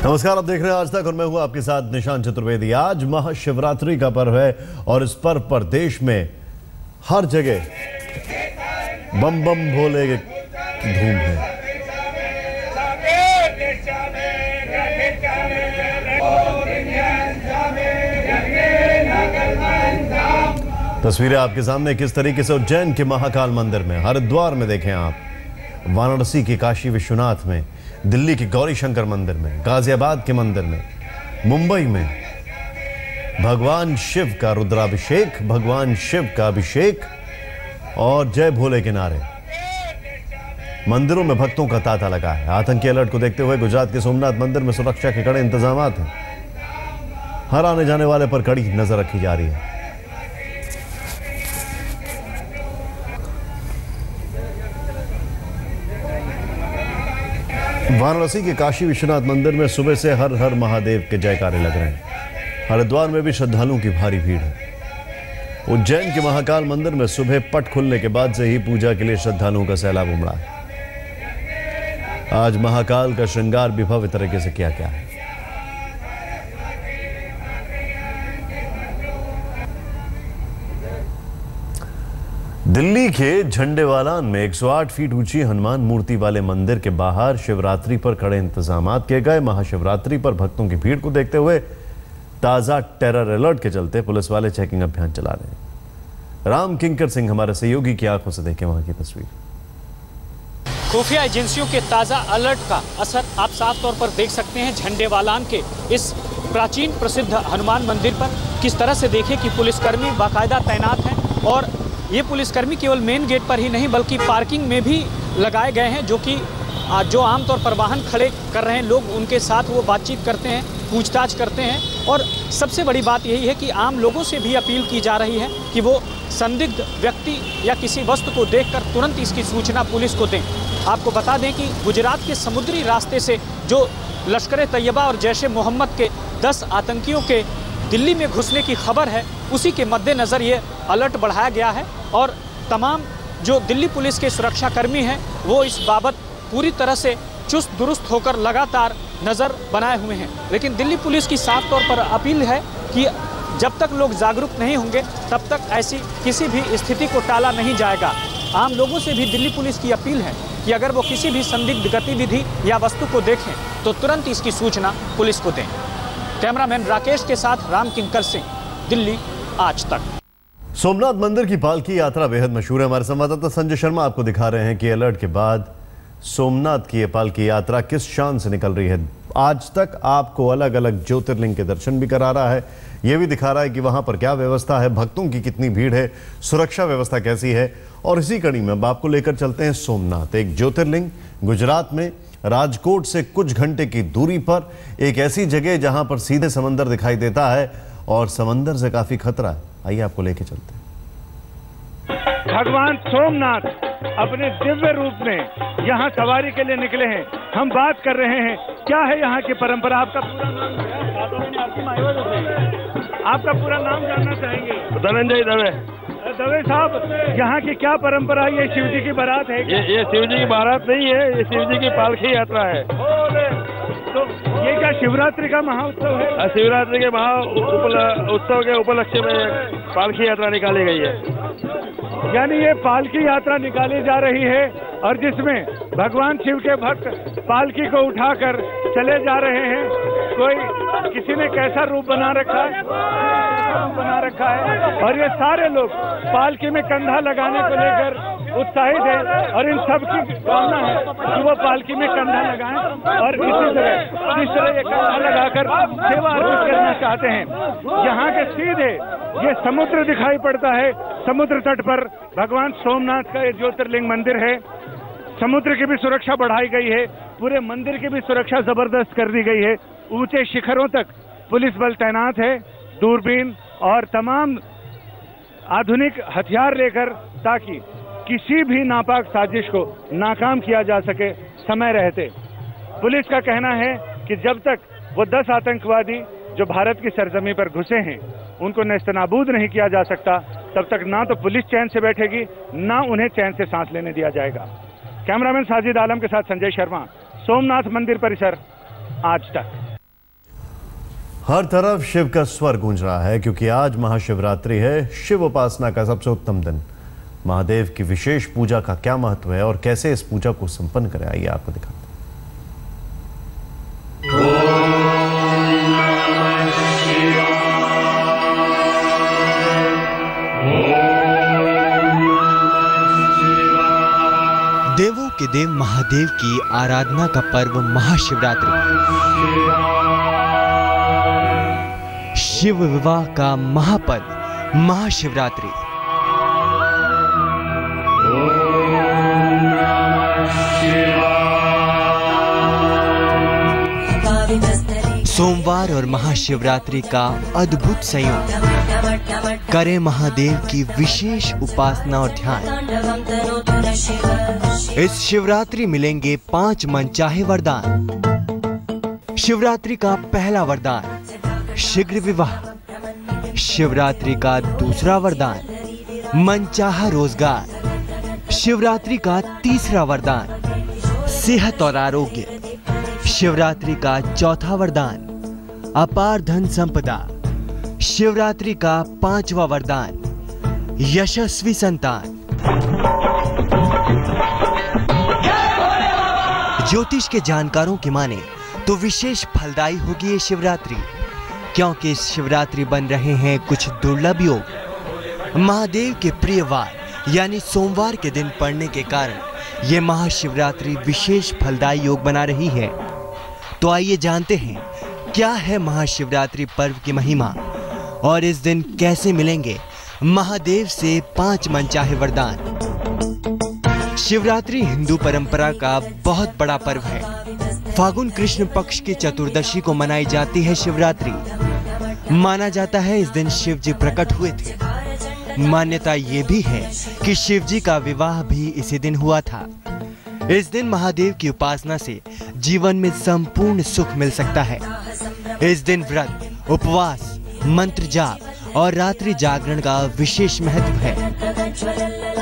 नमस्कार, आप देख रहे हैं आज तक और मैं हूं आपके साथ निशान चतुर्वेदी। आज महाशिवरात्रि का पर्व है और इस पर्व पर देश में हर जगह बम बम भोले की धूम है। तस्वीरें आपके सामने किस तरीके से उज्जैन के महाकाल मंदिर में, हरिद्वार में देखें आप, वाराणसी के काशी विश्वनाथ में, दिल्ली के गौरी शंकर मंदिर में, गाजियाबाद के मंदिर में, मुंबई में भगवान शिव का रुद्राभिषेक, भगवान शिव का अभिषेक और जय भोले के नारे। मंदिरों में भक्तों का तांता लगा है। आतंकी अलर्ट को देखते हुए गुजरात के सोमनाथ मंदिर में सुरक्षा के कड़े इंतजाम हैं। हर आने जाने वाले पर कड़ी नजर रखी जा रही है। वाराणसी के काशी विश्वनाथ मंदिर में सुबह से हर हर महादेव के जयकारे लग रहे हैं। हरिद्वार में भी श्रद्धालुओं की भारी भीड़ है। उज्जैन के महाकाल मंदिर में सुबह पट खुलने के बाद से ही पूजा के लिए श्रद्धालुओं का सैलाब उमड़ा है। आज महाकाल का श्रृंगार भी भव्य तरीके से किया गया है। दिल्ली के झंडेवालान में 108 फीट ऊंची हनुमान मूर्ति वाले मंदिर के बाहर शिवरात्रि पर कड़े इंतजामात किए गए। महाशिवरात्रि पर भक्तों की भीड़ को देखते हुए ताजा टेरर अलर्ट के चलते पुलिस वाले चेकिंग अभियान चला रहे हैं। राम किंकर सिंह हमारे सहयोगी की आंखों से देखें वहां की तस्वीर। खुफिया एजेंसियों के ताजा अलर्ट का असर आप साफ तौर पर देख सकते हैं झंडेवालान के इस प्राचीन प्रसिद्ध हनुमान मंदिर पर। किस तरह से देखें कि पुलिसकर्मी बाकायदा तैनात हैं और ये पुलिसकर्मी केवल मेन गेट पर ही नहीं बल्कि पार्किंग में भी लगाए गए हैं, जो आमतौर पर वाहन खड़े कर रहे हैं लोग, उनके साथ वो बातचीत करते हैं, पूछताछ करते हैं। और सबसे बड़ी बात यही है कि आम लोगों से भी अपील की जा रही है कि वो संदिग्ध व्यक्ति या किसी वस्तु को देखकर तुरंत इसकी सूचना पुलिस को दें। आपको बता दें कि गुजरात के समुद्री रास्ते से जो लश्कर तैयबा और जैश ए मोहम्मद के 10 आतंकियों के दिल्ली में घुसने की खबर है, उसी के मद्देनज़र ये अलर्ट बढ़ाया गया है और तमाम जो दिल्ली पुलिस के सुरक्षाकर्मी हैं वो इस बाबत पूरी तरह से चुस्त दुरुस्त होकर लगातार नज़र बनाए हुए हैं। लेकिन दिल्ली पुलिस की साफ तौर पर अपील है कि जब तक लोग जागरूक नहीं होंगे तब तक ऐसी किसी भी स्थिति को टाला नहीं जाएगा। आम लोगों से भी दिल्ली पुलिस की अपील है कि अगर वो किसी भी संदिग्ध गतिविधि या वस्तु को देखें तो तुरंत इसकी सूचना पुलिस को दें। कैमरामैन राकेश के साथ राम किंकर सिंह, दिल्ली आज तक। सोमनाथ मंदिर की पालकी यात्रा बेहद मशहूर है। हमारे संवाददाता संजय शर्मा आपको दिखा रहे हैं कि अलर्ट के बाद सोमनाथ की ये पालकी यात्रा किस शान से निकल रही है। आज तक आपको अलग अलग ज्योतिर्लिंग के दर्शन भी करा रहा है, ये भी दिखा रहा है कि वहां पर क्या व्यवस्था है, भक्तों की कितनी भीड़ है, सुरक्षा व्यवस्था कैसी है। और इसी कड़ी में अब आपको लेकर चलते हैं सोमनाथ, एक ज्योतिर्लिंग गुजरात में राजकोट से कुछ घंटे की दूरी पर, एक ऐसी जगह जहां पर सीधे समंदर दिखाई देता है और समंदर से काफी खतरा है। आइए आपको लेके चलते हैं। भगवान सोमनाथ अपने दिव्य रूप में यहाँ सवारी के लिए निकले हैं। हम बात कर रहे हैं क्या है यहाँ की परंपरा। आपका पूरा नाम, आपका पूरा नाम जानना चाहेंगे। धनंजय दवे। दवे साहब, यहाँ की क्या परंपरा है? ये शिव जी की बारात है? ये शिव जी की बारात नहीं है, ये शिव जी की पालकी यात्रा है। तो ये क्या शिवरात्रि का महाउत्सव है? शिवरात्रि के उत्सव के उपलक्ष्य में पालकी यात्रा निकाली गई है। यानी ये पालकी यात्रा निकाली जा रही है और जिसमें भगवान शिव के भक्त पालकी को उठाकर चले जा रहे हैं। कोई किसी ने कैसा रूप बना रखा है और ये सारे लोग पालकी में कंधा लगाने को लेकर उत्साहित है और इन सब की कामना है कि वो पालकी में कंधा लगाएं और इस तरह ये कंधा लगाकर सेवा अर्पित करना चाहते हैं। यहाँ के सीधे ये समुद्र दिखाई पड़ता है। समुद्र तट पर भगवान सोमनाथ का ये ज्योतिर्लिंग मंदिर है। समुद्र की भी सुरक्षा बढ़ाई गई है, पूरे मंदिर की भी सुरक्षा जबरदस्त कर दी गई है। ऊंचे शिखरों तक पुलिस बल तैनात है, दूरबीन और तमाम आधुनिक हथियार लेकर, ताकि किसी भी नापाक साजिश को नाकाम किया जा सके समय रहते। पुलिस का कहना है कि जब तक वो 10 आतंकवादी जो भारत की सरजमी पर घुसे हैं उनको नेस्तनाबूद नहीं किया जा सकता, तब तक ना तो पुलिस चैन से बैठेगी, ना उन्हें चैन से सांस लेने दिया जाएगा। कैमरामैन साजिद आलम के साथ संजय शर्मा, सोमनाथ मंदिर परिसर, आज तक। हर तरफ शिव का स्वर गूंज रहा है क्योंकि आज महाशिवरात्रि है, शिव उपासना का सबसे उत्तम दिन। महादेव की विशेष पूजा का क्या महत्व है और कैसे इस पूजा को संपन्न करें, आइए आपको दिखाते हैं। देवों के देव महादेव की आराधना का पर्व महाशिवरात्रि, शिव विवाह का महापर्व महाशिवरात्रि। सोमवार और महाशिवरात्रि का अद्भुत संयोग। करें महादेव की विशेष उपासना और ध्यान। इस शिवरात्रि मिलेंगे 5 मनचाहे वरदान। शिवरात्रि का पहला वरदान शीघ्र विवाह। शिवरात्रि का दूसरा वरदान मनचाहा रोजगार। शिवरात्रि का तीसरा वरदान सेहत और आरोग्य। शिवरात्रि का चौथा वरदान अपार धन संपदा। शिवरात्रि का 5वां वरदान यशस्वी संतान। ज्योतिष के जानकारों की माने तो विशेष फलदायी होगी ये शिवरात्रि, क्योंकि इस शिवरात्रि बन रहे हैं कुछ दुर्लभ योग। महादेव के प्रिय वार यानी सोमवार के दिन पड़ने के कारण ये महाशिवरात्रि विशेष फलदायी योग बना रही है। तो आइए जानते हैं क्या है महाशिवरात्रि पर्व की महिमा और इस दिन कैसे मिलेंगे महादेव से 5 मनचाहे वरदान। शिवरात्रि हिंदू परंपरा का बहुत बड़ा पर्व है। फागुन कृष्ण पक्ष की चतुर्दशी को मनाई जाती है शिवरात्रि। माना जाता है इस दिन शिव जी प्रकट हुए थे। मान्यता ये भी है कि शिव जी का विवाह भी इसी दिन हुआ था। इस दिन महादेव की उपासना से जीवन में संपूर्ण सुख मिल सकता है। इस दिन व्रत, उपवास, मंत्र जाप और रात्रि जागरण का विशेष महत्व है।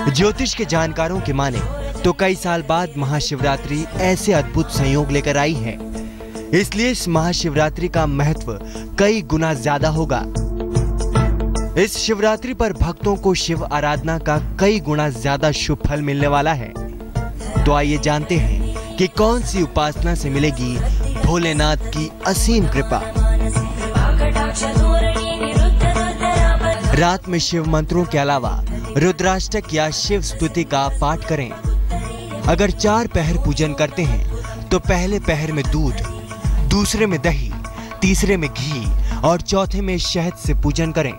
ज्योतिष के जानकारों के माने तो कई साल बाद महाशिवरात्रि ऐसे अद्भुत संयोग लेकर आई है, इसलिए इस महाशिवरात्रि का महत्व कई गुना ज्यादा होगा। इस शिवरात्रि पर भक्तों को शिव आराधना का कई गुना ज्यादा शुभ फल मिलने वाला है। तो आइए जानते हैं कि कौन सी उपासना से मिलेगी भोलेनाथ की असीम कृपा। रात में शिव मंत्रों के अलावा रुद्राष्टक या शिव स्तुति का पाठ करें। अगर 4 पहर पूजन करते हैं तो पहले पहर में दूध, दूसरे में दही, तीसरे में घी और चौथे में शहद से पूजन करें।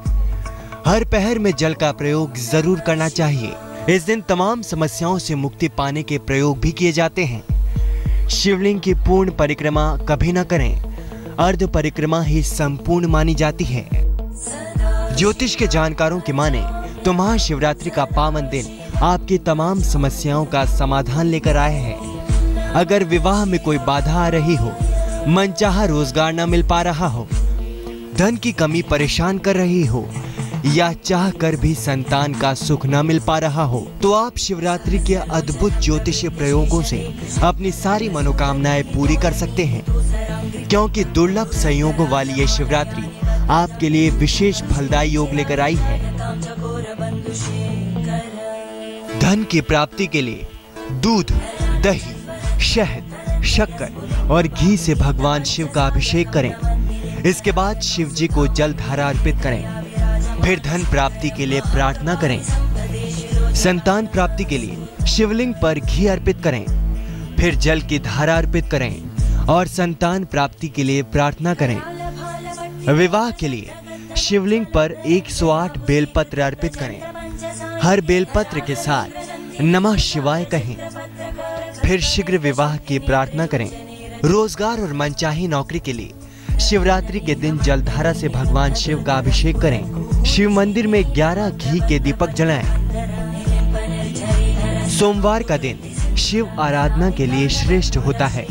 हर पहर में जल का प्रयोग जरूर करना चाहिए। इस दिन तमाम समस्याओं से मुक्ति पाने के प्रयोग भी किए जाते हैं। शिवलिंग की पूर्ण परिक्रमा कभी न करें, अर्ध परिक्रमा ही संपूर्ण मानी जाती है। ज्योतिष के जानकारों की माने तो महाशिवरात्रि का पावन दिन आपकी तमाम समस्याओं का समाधान लेकर आए हैं। अगर विवाह में कोई बाधा आ रही हो, मनचाहा रोजगार न मिल पा रहा हो, धन की कमी परेशान कर रही हो या चाह कर भी संतान का सुख न मिल पा रहा हो, तो आप शिवरात्रि के अद्भुत ज्योतिषीय प्रयोगों से अपनी सारी मनोकामनाएं पूरी कर सकते हैं। क्योंकि दुर्लभ संयोगों वाली ये शिवरात्रि आपके लिए विशेष फलदायी योग लेकर आई है। धन की प्राप्ति के लिए दूध, दही, शहद, शक्कर और घी से भगवान शिव का अभिषेक करें। इसके बाद शिव जी को जल धारा अर्पित करें। फिर धन प्राप्ति के लिए प्रार्थना करें। संतान प्राप्ति के लिए शिवलिंग पर घी अर्पित करें। फिर जल की धारा अर्पित करें और संतान प्राप्ति के लिए प्रार्थना करें। विवाह के लिए शिवलिंग पर 108 बेलपत्र अर्पित करें। हर बेलपत्र के साथ नमः शिवाय कहें। फिर शीघ्र विवाह की प्रार्थना करें। रोजगार और मनचाही नौकरी के लिए शिवरात्रि के दिन जलधारा से भगवान शिव का अभिषेक करें। शिव मंदिर में 11 घी के दीपक जलाएं। सोमवार का दिन शिव आराधना के लिए श्रेष्ठ होता है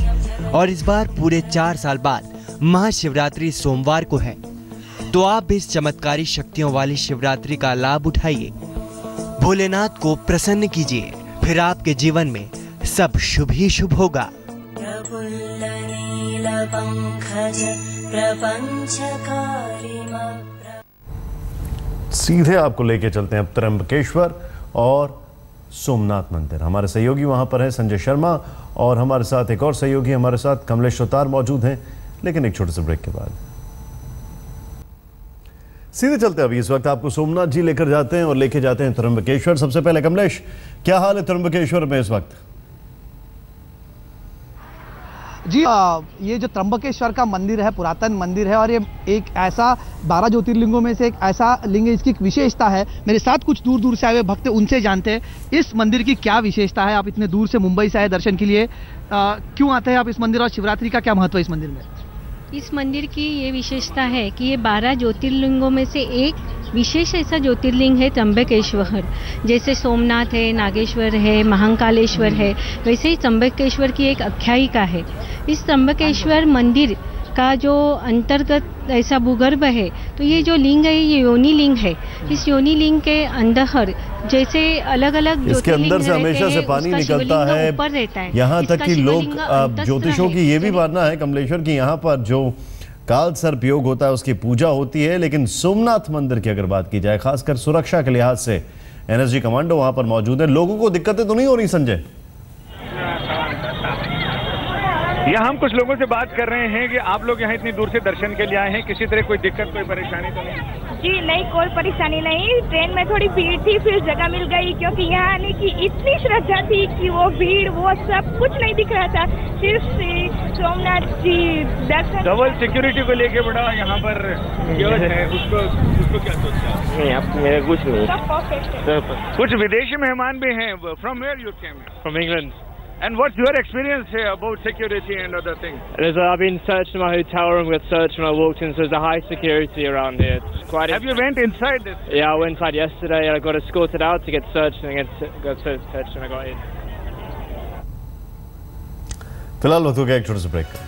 और इस बार पूरे 4 साल बाद महाशिवरात्रि सोमवार को है। तो आप भी इस चमत्कारी शक्तियों वाली शिवरात्रि का लाभ उठाइए। भोलेनाथ को प्रसन्न कीजिए, फिर आपके जीवन में सब शुभ ही शुभ होगा। सीधे आपको लेके चलते हैं अब त्र्यंबकेश्वर और सोमनाथ मंदिर। हमारे सहयोगी वहां पर हैं संजय शर्मा और हमारे साथ एक और सहयोगी हमारे साथ कमलेश सुतार मौजूद हैं, लेकिन एक छोटे से ब्रेक के बाद सीधे चलते हैं। अभी इस वक्त आपको सोमनाथ जी लेकर जाते हैं और लेके जाते हैं त्र्यंबकेश्वर। सबसे पहले कमलेश, क्या हाल है त्र्यंबकेश्वर में इस वक्त? जी ये जो त्र्यंबकेश्वर का मंदिर है पुरातन मंदिर है और ये एक ऐसा 12 ज्योतिर्लिंगों में से एक ऐसा लिंग है, इसकी एक विशेषता है। मेरे साथ कुछ दूर दूर से आए हुए भक्त उनसे जानते हैं इस मंदिर की क्या विशेषता है। आप इतने दूर से मुंबई से आए दर्शन के लिए, क्यों आते हैं आप इस मंदिर और शिवरात्रि का क्या महत्व है इस मंदिर में? इस मंदिर की ये विशेषता है कि ये 12 ज्योतिर्लिंगों में से एक विशेष ऐसा ज्योतिर्लिंग है त्र्यंबकेश्वर। जैसे सोमनाथ है, नागेश्वर है, महाकालेश्वर है, वैसे ही त्र्यंबकेश्वर की एक आख्यायिका है। इस त्र्यंबकेश्वर मंदिर का जो अंतर्गत ऐसा भूगर्भ है, तो ये जो लिंग है ये योनि लिंग है। इस योनि लिंग के अंदर जैसे अलग अलग इसके अंदर से हमेशा से पानी निकलता है, ऊपर रहता है। यहाँ तक कि लोग ज्योतिषों की ये भी मानना है कमलेश्वर की यहाँ पर जो काल सर्प योग होता है उसकी पूजा होती है। लेकिन सोमनाथ मंदिर की अगर बात की जाए, खासकर सुरक्षा के लिहाज से एनएसजी कमांडो वहां पर मौजूद है। लोगों को दिक्कतें तो नहीं हो रही संजय? यहाँ हम कुछ लोगों से बात कर रहे हैं कि आप लोग यहाँ इतनी दूर से दर्शन के लिए आए हैं, किसी तरह कोई दिक्कत कोई परेशानी तो नहीं? जी नहीं, कोई परेशानी नहीं। ट्रेन में थोड़ी भीड़ थी, फिर जगह मिल गई, क्योंकि यहाँ आने की इतनी श्रद्धा थी कि वो भीड़ वो सब कुछ नहीं दिख रहा था। सिर्फ सोमनाथ जी दर्शन। डबल सिक्योरिटी को लेके बड़ा यहाँ पर है, उसको क्या सोचता है? नहीं, आप मेरा कुछ नहीं। सब परफेक्ट है। कुछ विदेशी मेहमान भी हैं। From where you came? From England. And what's your experience here about security and other things? I've been searching my hotel room, got searched when I walked in, so there's a high security around here. It's quite. Have you went inside this? Yeah, I went inside yesterday. I got escorted out to get searched and got searched when I got in. फिलहाल वक्त हो गया एक छोटे से break का।